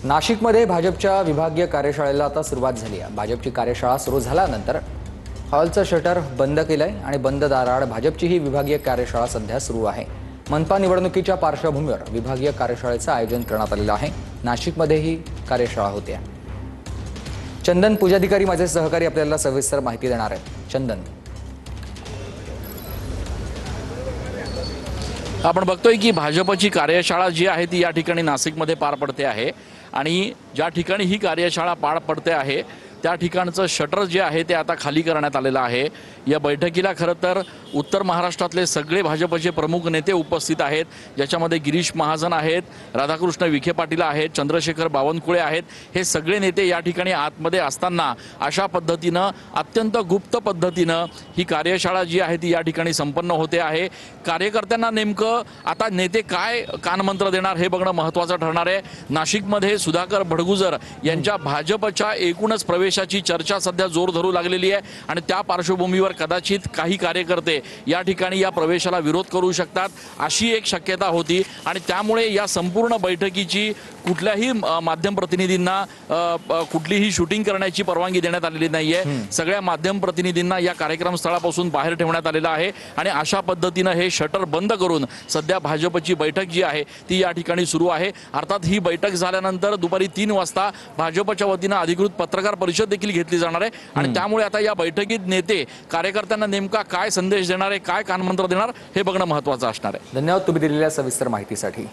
नाशिकमध्ये भाजपच्या विभागीय कार्यशाळेला आता सुरुवात झाली आहे। भाजपची कार्यशाळा सुरू झाल्यानंतर हॉलचं शटर बंद केलंय आणि बंद दाराआड भाजपची ही विभागीय कार्यशाळा सध्या सुरू आहे। मनपा निवडणुकीच्या पार्श्वभूमीवर विभागीय कार्यशाळेचं आयोजन करण्यात आलेलं आहे। नाशिकमध्ये ही कार्यशाळा होते। चंदन पूजाधिकारी माझे सहकारी आपल्याला सविस्तर माहिती देणार आहेत। चंदन, आपण बघतोय की भाजपची कार्यशाळा जी आहे ती या ठिकाणी नाशिकमध्ये पार पडते आहे आणि ज्या ठिकाणी ही कार्यशाळा पार पडते आहे त्या ठिकाणचं शटर जे आहे ते आता खाली करण्यात आलेलं आहे। या बैठकीला खरं तर उत्तर महाराष्ट्रातले सगळे भाजपचे प्रमुख नेते उपस्थित आहेत, ज्याच्यामध्ये गिरीश महाजन आहेत, राधाकृष्ण विखे पाटील आहेत, चंद्रशेखर बावनकुळे आहेत। हे सगळे नेते या ठिकाणी आतमध्ये असताना अशा पद्धतीनं अत्यंत गुप्त पद्धतीनं ही कार्यशाळा जी आहे ती या ठिकाणी संपन्न होते आहे। कार्यकर्त्यांना नेमकं आता नेते काय कानमंत्र देणार हे बघणं महत्त्वाचं ठरणार आहे। नाशिकमध्ये सुधाकर भडगुजर यांच्या भाजपच्या एकूणच प्रवेशाची चर्चा सध्या जोर धरू लागलेली आहे आणि त्या पार्श्वभूमीवर कदाचित काही कार्यकर्ते या ठिकाणी या प्रवेशाला विरोध करू शकतात अशी एक शक्यता होती आणि त्यामुळे या संपूर्ण बैठकीची कुठल्याही माध्यम प्रतिनिधींना कुठलीही शूटिंग करण्याची परवानगी देण्यात आलेली नाहीये। सगळ्या माध्यम प्रतिनिधींना या कार्यक्रम स्थळापासून बाहेर ठेवण्यात आलेलं आहे आणि अशा पद्धतीनं हे शटर बंद करून सध्या भाजपची बैठक जी आहे ती या ठिकाणी सुरू आहे। अर्थात ही बैठक झाल्यानंतर दुपारी 3 वाजता भाजपच्या वतीनं अधिकृत पत्रकार परिषद देखील घेतली जाणार आहे आणि त्यामुळे आता या बैठकीत नेते कार्यकर्त्यांना नेमका काय संदेश देणार आहे, काय कानमंत्र देणार हे बघणं महत्त्वाचं असणार आहे। धन्यवाद तुम्ही दिलेल्या सविस्तर माहितीसाठी।